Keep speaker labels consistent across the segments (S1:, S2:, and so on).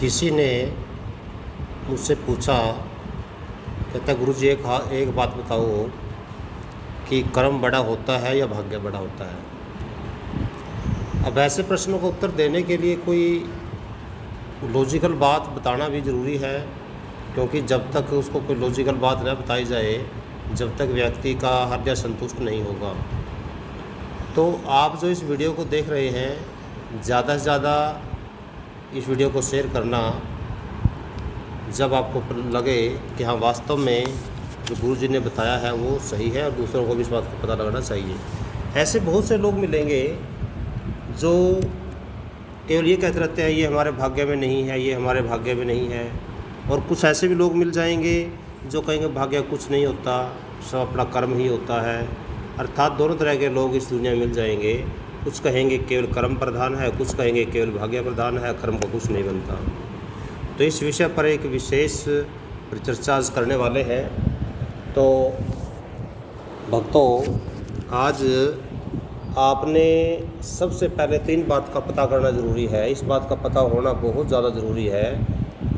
S1: किसी ने मुझसे पूछा, कहता गुरुजी एक बात बताओ कि कर्म बड़ा होता है या भाग्य बड़ा होता है। अब ऐसे प्रश्नों का उत्तर देने के लिए कोई लॉजिकल बात बताना भी ज़रूरी है, क्योंकि जब तक उसको कोई लॉजिकल बात न बताई जाए, जब तक व्यक्ति का हृदय संतुष्ट नहीं होगा। तो आप जो इस वीडियो को देख रहे हैं, ज़्यादा से ज़्यादा इस वीडियो को शेयर करना, जब आपको लगे कि हाँ वास्तव में जो गुरुजी ने बताया है वो सही है और दूसरों को भी इस बात का पता लगना चाहिए। ऐसे बहुत से लोग मिलेंगे जो केवल ये कहते रहते हैं ये हमारे भाग्य में नहीं है, ये हमारे भाग्य में नहीं है। और कुछ ऐसे भी लोग मिल जाएंगे जो कहेंगे भाग्य कुछ नहीं होता, सब अपना कर्म ही होता है। अर्थात दोनों तरह के लोग इस दुनिया में मिल जाएंगे। कुछ कहेंगे केवल कर्म प्रधान है, कुछ कहेंगे केवल भाग्य प्रधान है, कर्म का कुछ नहीं बनता। तो इस विषय पर एक विशेष परिचर्चा आज करने वाले हैं। तो भक्तों, आज आपने सबसे पहले 3 बात का पता करना ज़रूरी है। इस बात का पता होना बहुत ज़्यादा ज़रूरी है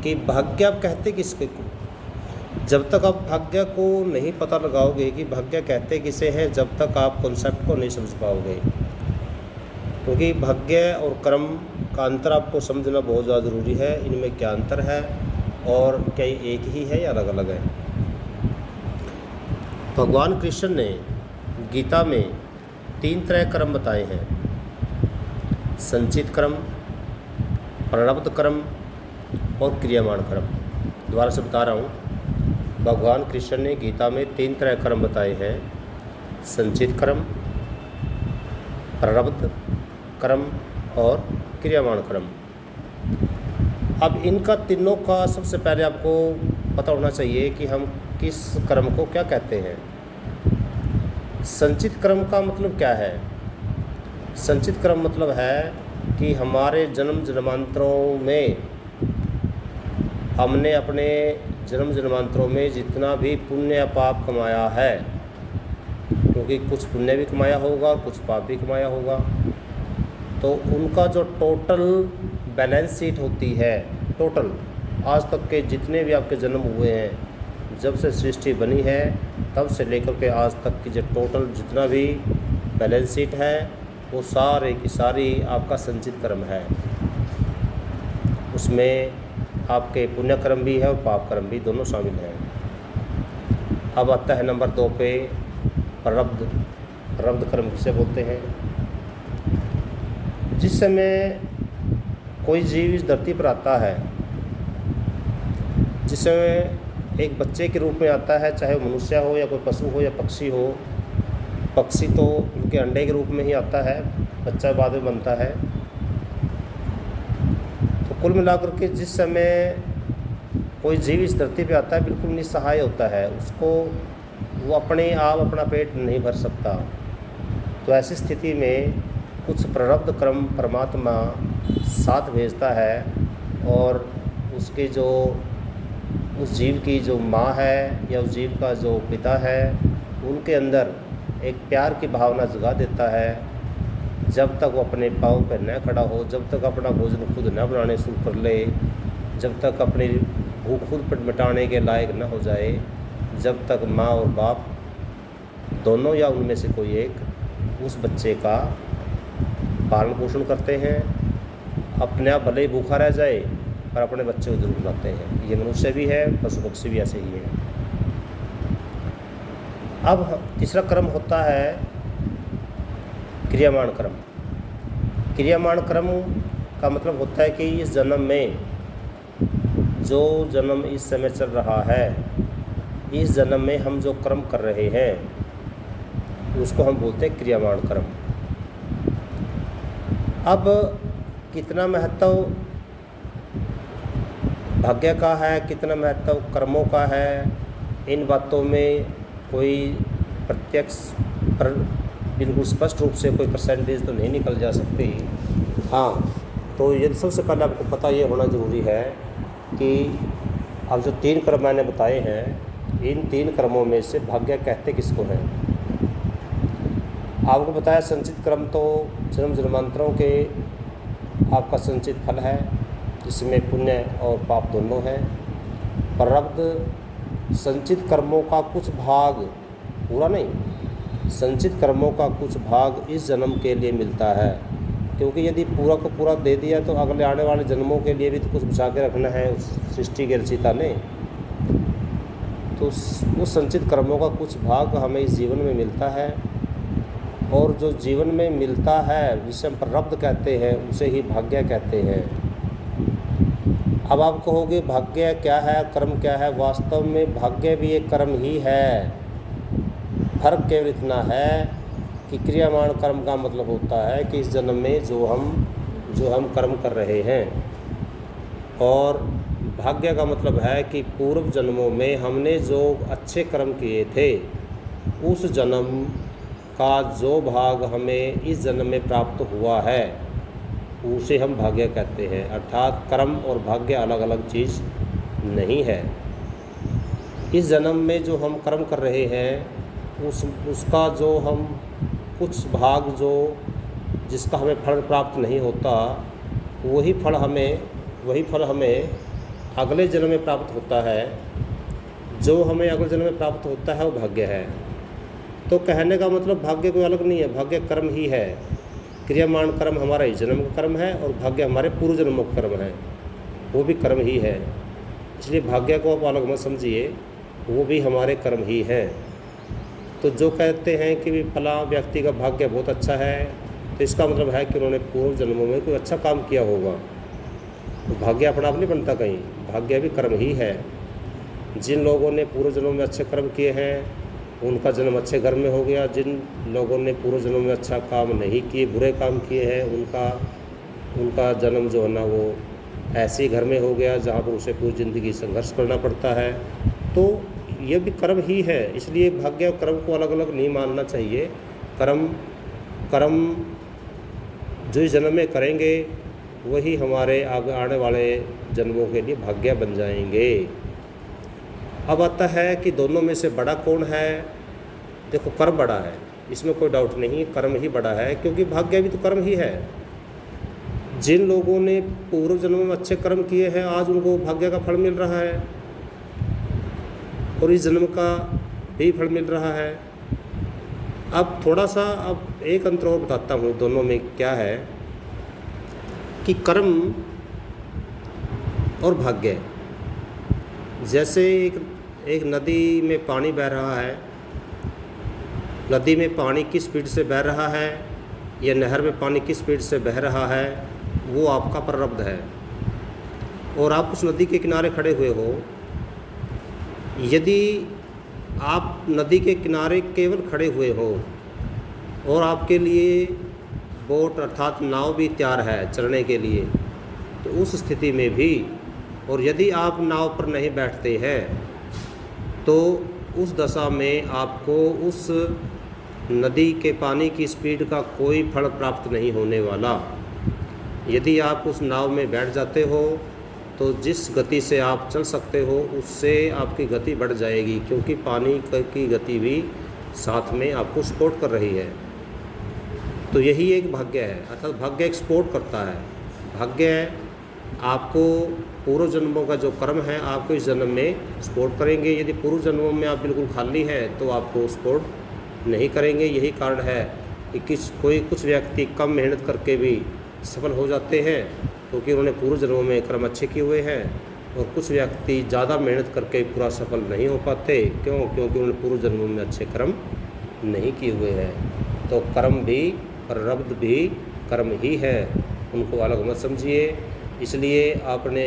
S1: कि भाग्य आप कहते किसके को। जब तक आप भाग्य को नहीं पता लगाओगे कि भाग्य कहते किसे हैं, जब तक आप कॉन्सेप्ट को नहीं समझ पाओगे। क्योंकि भाग्य और कर्म का अंतर आपको समझना बहुत ज़्यादा ज़रूरी है। इनमें क्या अंतर है और क्या ये एक ही है या अलग अलग है। भगवान कृष्ण ने गीता में 3 तरह कर्म बताए हैं: संचित कर्म, प्रारब्ध कर्म और क्रियामान कर्म। दोबारा से बता रहा हूँ, भगवान कृष्ण ने गीता में 3 तरह कर्म बताए हैं: संचित कर्म, प्रारब्ध कर्म और क्रियामान कर्म। अब इनका तीनों का सबसे पहले आपको पता होना चाहिए कि हम किस कर्म को क्या कहते हैं। संचित कर्म का मतलब क्या है? संचित कर्म मतलब है कि हमारे जन्म जन्मांतरों में हमने अपने जन्म जन्मांतरों में जितना भी पुण्य या पाप कमाया है, क्योंकि कुछ पुण्य भी कमाया होगा, कुछ पाप भी कमाया होगा, तो उनका जो टोटल बैलेंस शीट होती है, टोटल आज तक के जितने भी आपके जन्म हुए हैं, जब से सृष्टि बनी है तब से लेकर के आज तक की जो टोटल जितना भी बैलेंस शीट है, वो सारे की सारी आपका संचित कर्म है। उसमें आपके पुण्य कर्म भी है और पाप कर्म भी, दोनों शामिल हैं। अब आता है नंबर 2 पे प्रारब्ध। प्रारब्ध कर्म किसे बोलते हैं? जिस समय कोई जीव इस धरती पर आता है, जिस समय एक बच्चे के रूप में आता है, चाहे वो मनुष्य हो या कोई पशु हो या पक्षी हो। पक्षी तो उनके अंडे के रूप में ही आता है, बच्चा बाद में बनता है। तो कुल मिलाकर के जिस समय कोई जीव इस धरती पे आता है, बिल्कुल निस्सहाय होता है, उसको वो अपने आप अपना पेट नहीं भर सकता। तो ऐसी स्थिति में कुछ प्रारब्ध कर्म परमात्मा साथ भेजता है, और उसके जो उस जीव की जो माँ है या उस जीव का जो पिता है, उनके अंदर एक प्यार की भावना जगा देता है। जब तक वो अपने पाँव पर न खड़ा हो, जब तक अपना भोजन खुद न बनाने शुरू कर ले, जब तक अपनी भूख खुद पर मिटाने के लायक न हो जाए, जब तक माँ और बाप दोनों या उनमें से कोई एक उस बच्चे का पालन पोषण करते हैं। अपने आप भले ही भूखा रह जाए पर अपने बच्चे को जरूर लाते हैं। ये मनुष्य भी है, पशु पक्षी भी ऐसे ही है। अब तीसरा कर्म होता है क्रियामान कर्म। क्रियामान कर्म का मतलब होता है कि इस जन्म में जो जन्म इस समय चल रहा है, इस जन्म में हम जो कर्म कर रहे हैं उसको हम बोलते हैं क्रियामान कर्म। अब कितना महत्व भाग्य का है, कितना महत्व कर्मों का है, इन बातों में कोई प्रत्यक्ष पर बिल्कुल स्पष्ट रूप से कोई परसेंटेज तो नहीं निकल जा सकती। हाँ, तो ये सबसे पहले आपको पता ये होना ज़रूरी है कि अब जो 3 कर्म मैंने बताए हैं, इन 3 कर्मों में से भाग्य कहते किसको हैं। आपको बताया संचित कर्म तो जन्म जन्मांतरों के आपका संचित फल है। जिसमें पुण्य और पाप दोनों हैं। प्रारब्ध संचित कर्मों का कुछ भाग, पूरा नहीं, संचित कर्मों का कुछ भाग इस जन्म के लिए मिलता है, क्योंकि यदि पूरा का पूरा दे दिया तो अगले आने वाले जन्मों के लिए भी तो कुछ बचा के रखना है उस सृष्टि के रचयिता ने। तो उस संचित कर्मों का कुछ भाग हमें इस जीवन में मिलता है, और जो जीवन में मिलता है जिसे हम प्रारब्ध कहते हैं उसे ही भाग्य कहते हैं। अब आप कहोगे भाग्य क्या है, कर्म क्या है? वास्तव में भाग्य भी एक कर्म ही है। फर्क केवल इतना है कि क्रियामान कर्म का मतलब होता है कि इस जन्म में जो हम कर्म कर रहे हैं, और भाग्य का मतलब है कि पूर्व जन्मों में हमने जो अच्छे कर्म किए थे उस जन्म का जो भाग हमें इस जन्म में प्राप्त हुआ है उसे हम भाग्य कहते हैं। अर्थात कर्म और भाग्य अलग अलग चीज़ नहीं है। इस जन्म में जो हम कर्म कर रहे हैं उसका जो हम कुछ भाग जो जिसका हमें फल प्राप्त नहीं होता, वही फल हमें अगले जन्म में प्राप्त होता है। जो हमें अगले जन्म में प्राप्त होता है वो भाग्य है। तो कहने का मतलब भाग्य कोई अलग नहीं है, भाग्य कर्म ही है। क्रियामान कर्म हमारा इस जन्म का कर्म है, और भाग्य हमारे पूर्व जन्मों का कर्म है, वो भी कर्म ही है। इसलिए भाग्य को आप अलग मत समझिए, वो भी हमारे कर्म ही हैं। तो जो कहते हैं कि फला व्यक्ति का भाग्य बहुत अच्छा है, तो इसका मतलब है कि उन्होंने पूर्व जन्मों में कोई अच्छा काम किया होगा। तो भाग्य अपना आप नहीं बनता कहीं, भाग्य भी कर्म ही है। जिन लोगों ने पूर्व जन्मों में अच्छे कर्म किए हैं उनका जन्म अच्छे घर में हो गया। जिन लोगों ने पूर्व जन्म में अच्छा काम नहीं किए, बुरे काम किए हैं, उनका जन्म जो है ना वो ऐसे घर में हो गया जहाँ पर उसे पूरी ज़िंदगी संघर्ष करना पड़ता है। तो ये भी कर्म ही है। इसलिए भाग्य और कर्म को अलग अलग नहीं मानना चाहिए। कर्म जो इस जन्म में करेंगे वही हमारे आगे आने वाले जन्मों के लिए भाग्य बन जाएंगे। अब आता है कि दोनों में से बड़ा कौन है? देखो, कर्म बड़ा है, इसमें कोई डाउट नहीं, कर्म ही बड़ा है, क्योंकि भाग्य भी तो कर्म ही है। जिन लोगों ने पूर्व जन्म में अच्छे कर्म किए हैं आज उनको भाग्य का फल मिल रहा है, और इस जन्म का भी फल मिल रहा है। अब थोड़ा सा एक अंतर और बताता हूँ दोनों में क्या है कि कर्म और भाग्य। जैसे एक नदी में पानी बह रहा है, नदी में पानी किस स्पीड से बह रहा है या नहर में पानी किस स्पीड से बह रहा है, वो आपका प्रारब्ध है। और आप उस नदी के किनारे खड़े हुए हो, यदि आप नदी के किनारे केवल खड़े हुए हो और आपके लिए बोट अर्थात नाव भी तैयार है चलने के लिए, तो उस स्थिति में भी, और यदि आप नाव पर नहीं बैठते हैं तो उस दशा में आपको उस नदी के पानी की स्पीड का कोई फल प्राप्त नहीं होने वाला। यदि आप उस नाव में बैठ जाते हो तो जिस गति से आप चल सकते हो उससे आपकी गति बढ़ जाएगी, क्योंकि पानी की गति भी साथ में आपको सपोर्ट कर रही है। तो यही एक भाग्य है, अर्थात भाग्य एक सपोर्ट करता है। भाग्य आपको पूर्व जन्मों का जो कर्म है आपको इस जन्म में सपोर्ट करेंगे। यदि पूर्व जन्मों में आप बिल्कुल खाली हैं तो आपको सपोर्ट नहीं करेंगे। यही कारण है कि कुछ व्यक्ति कम मेहनत करके भी सफल हो जाते हैं, क्योंकि उन्होंने पूर्व जन्मों में कर्म अच्छे किए हुए हैं, और कुछ व्यक्ति ज़्यादा मेहनत करके पूरा सफल नहीं हो पाते। क्यों? क्योंकि उन्होंने पूर्व जन्मों में अच्छे कर्म नहीं किए हुए हैं। तो कर्म भी, प्रारब्ध भी कर्म ही है, उनको अलग मत समझिए। इसलिए आपने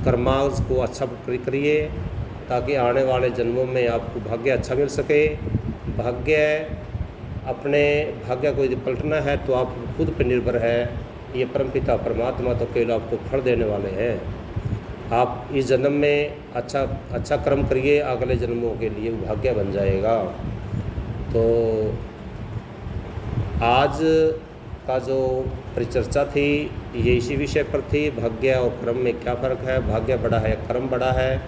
S1: कर्मांश को अच्छा करिए ताकि आने वाले जन्मों में आपको भाग्य अच्छा मिल सके। अपने भाग्य को यदि पलटना है तो आप खुद पर निर्भर है। ये परमपिता परमात्मा तो केवल आपको फल देने वाले हैं। आप इस जन्म में अच्छा कर्म करिए, अगले जन्मों के लिए वो भाग्य बन जाएगा। तो आज का जो परिचर्चा थी ये इसी विषय पर थी, भाग्य और कर्म में क्या फ़र्क है, भाग्य बड़ा है कर्म बड़ा है।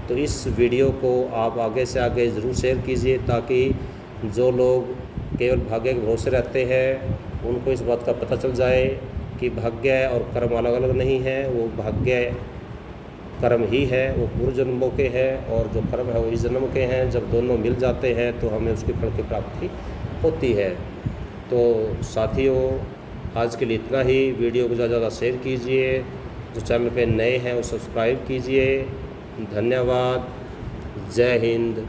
S1: तो इस वीडियो को आप आगे से आगे ज़रूर शेयर कीजिए, ताकि जो लोग केवल भाग्य के भरोसे रहते हैं उनको इस बात का पता चल जाए कि भाग्य और कर्म अलग अलग नहीं है। वो भाग्य कर्म ही है, वो पूर्व जन्मों के हैं, और जो कर्म है वो इस जन्म के हैं। जब दोनों मिल जाते हैं तो हमें उसके फल की प्राप्ति होती है। तो साथियों, आज के लिए इतना ही। वीडियो को ज़्यादा से ज़्यादा शेयर कीजिए, जो चैनल पे नए हैं वो सब्सक्राइब कीजिए। धन्यवाद। जय हिंद।